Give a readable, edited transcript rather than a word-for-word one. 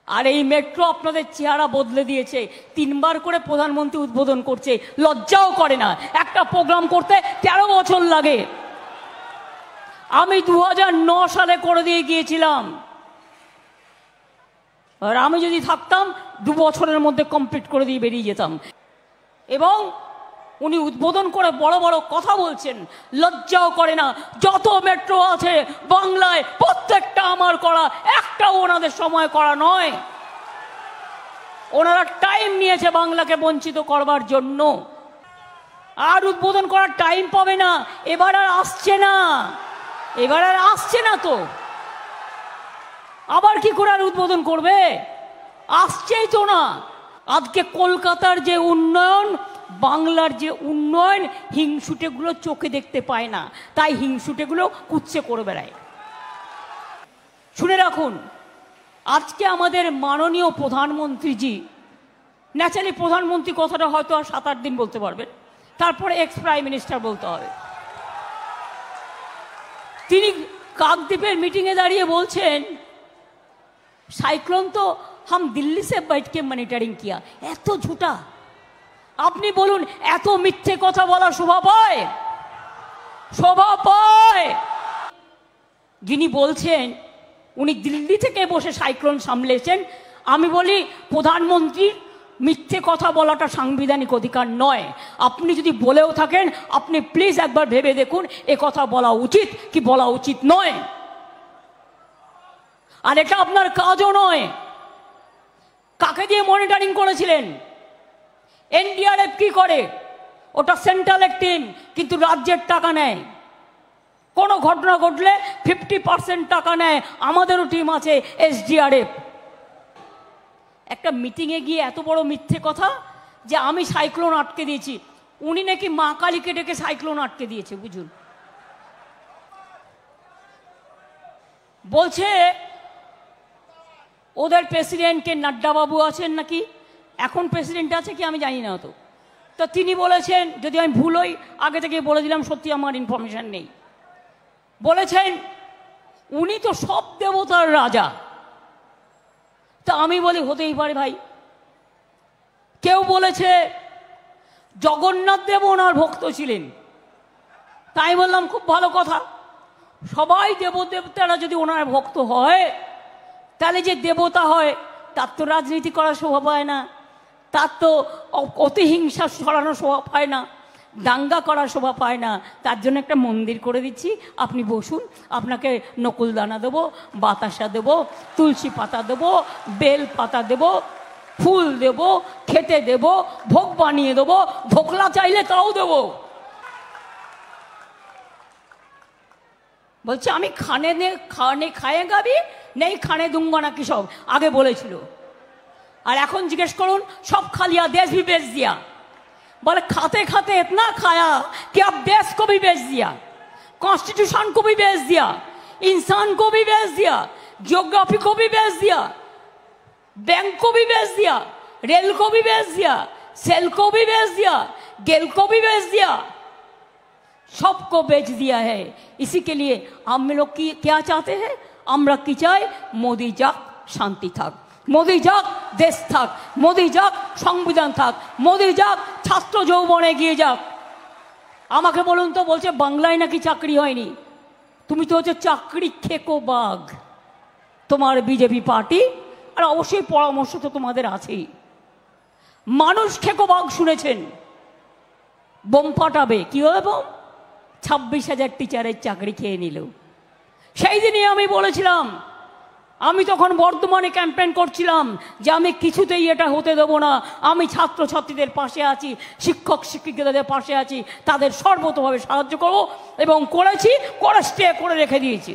আর এই মেট্রো আপনাদের চেহারা বদলে দিয়েছে। 3 বার করে প্রধানমন্ত্রী উদ্বোধন করছে, লজ্জাও করে না। একটা প্রোগ্রাম করতে 13 বছর লাগে। আমি 2009 সালে করে দিয়ে গিয়েছিলাম, আর আমি যদি থাকতাম 2 বছরের মধ্যে কমপ্লিট করে দিয়ে বেরিয়ে যেতাম। এবং উনি উদ্বোধন করে বড় বড় কথা বলছেন, লজ্জাও করে না। যত মেট্রো আছে বাংলায় প্রত্যেকটা আমার করা, একটাও ওনাদের সময় করা নয়। ওনারা টাইম নিয়েছে বাংলাকে বঞ্চিত করবার জন্য। আর উদ্বোধন করার টাইম পাবে না, এবার আর আসছে না, এবার আর আসছে না। তো আবার কি করে আর উদ্বোধন করবে? আসছেই তো না। আজকে কলকাতার যে উন্নয়ন, বাংলার যে উন্নয়ন, হিংসুটেগুলো চোখে দেখতে পায় না, তাই হিংসুটেগুলো কুৎসে করে বেড়ায়। শুনে রাখুন, আজকে আমাদের মাননীয় প্রধানমন্ত্রীজি, ন্যাচারালি প্রধানমন্ত্রী কথাটা হয়তো আর 7-8 দিন বলতে পারবেন, তারপরে এক্স প্রাইম মিনিস্টার বলতে হবে। তিনি কাকদ্বীপের মিটিংয়ে দাঁড়িয়ে বলছেন, সাইক্লোন তো হাম দিল্লি সে बैठ के মনিটরিং কিয়া। এত ঝুটা! আপনি বলুন, এত মিথ্যে কথা বলা শোভা পায়? শোভা পায়? যিনি বলছেন উনি দিল্লি থেকে বসে সাইক্লোন সামলেছেন, আমি বলি প্রধানমন্ত্রীর মিথ্যে কথা বলাটা সাংবিধানিক অধিকার নয়। আপনি যদি বলেও থাকেন, আপনি প্লিজ একবার ভেবে দেখুন এ কথা বলা উচিত কি বলা উচিত নয়। আর এটা আপনার কাজও নয়। কাকে দিয়ে মনিটরিং করেছিলেন? এনডিআরএফ কি করে? ওটা সেন্ট্রাল টিম, কিন্তু রাজ্যের টাকা নেয়। কোনো ঘটনা ঘটলে 50% টাকা নেয়। আমাদেরও টিম আছে এসডিআরএফ। একটা মিটিংয়ে গিয়ে এত বড় মিথ্যে কথা যে আমি সাইক্লোন আটকে দিয়েছি। উনি নাকি মা কালীকে ডেকে সাইক্লোন আটকে দিয়েছে, বুঝুন। বলছে ওদের প্রেসিডেন্টকে নাড্ডা বাবু আছেন নাকি, এখন প্রেসিডেন্ট আছে কি আমি জানি না। তো তিনি বলেছেন, যদি আমি ভুল হই আগে থেকে বলে দিলাম, সত্যি আমার ইনফরমেশন নেই, বলেছেন উনি তো সব দেবতার রাজা। তা আমি বলি হতেই পারে ভাই। কেউ বলেছে জগন্নাথ দেব ওনার ভক্ত ছিলেন, তাই বললাম খুব ভালো কথা। সবাই দেবদেবতারা যদি ওনার ভক্ত হয়, তাহলে যে দেবতা হয় তার তো রাজনীতি করার শোভা পায় না, তার তো অতিহিংসা ছড়ানো শোভা পায় না, দাঙ্গা করার শোভা পায় না। তার জন্য একটা মন্দির করে দিচ্ছি, আপনি বসুন, আপনাকে নকুলদানা দেবো, বাতাসা দেবো, তুলসী পাতা দেবো, বেল পাতা দেবো, ফুল দেবো, খেতে দেবো, ভোগ বানিয়ে দেবো, ধোকলা চাইলে তাও দেবো। বলছে আমি খানে খায়েগা ভি নেই খানে দুঙ্গা নাকি সব আগে বলেছিল। আর এখন জিজ্ঞেস করুন, সব खा लिया, देश भी बेच दिया। बोले खाते खाते इतना खाया कि अब देश को भी बेच दिया, कॉन्स्टिट्यूशन को भी बेच दिया, इंसान को भी बेच दिया, जियोग्राफी को भी बेच दिया, बैंक को भी बेच दिया, रेल को भी बेच दिया, सेल को भी बेच दिया, गेल को भी बेच दिया, सबको बेच दिया है। इसी के लिए हम लोग की क्या चाहते हैं? আমরা কি চাই? মোদি যাক, শান্তি থাক, মোদি যাক, দেশ থাক, মোদি যাক, সংবিধান থাক, মোদি যাক, ছাত্র যৌবনে গিয়ে যাক। আমাকে বলুন তো, বলছে বাংলায় নাকি চাকরি হয়নি। তুমি তো হচ্ছে চাকরি খেকো বাঘ, তোমার বিজেপি পার্টি। আর অবশ্যই পরামর্শ তো তোমাদের আছেই। মানুষ খেকো বাঘ শুনেছেন, বোম ফাটাবে, কি হবে বোম? 26,000 টিচারের চাকরি খেয়ে নিল। সেই দিনই আমি বলেছিলাম, আমি তখন বর্ধমানে ক্যাম্পেইন করছিলাম যে আমি কিছুতেই এটা হতে দেবো না। আমি ছাত্রছাত্রীদের পাশে আছি, শিক্ষক শিক্ষিকাদের পাশে আছি, তাদের সর্বতোভাবে সাহায্য করব এবং করেছি, করে স্টে করে রেখে দিয়েছি।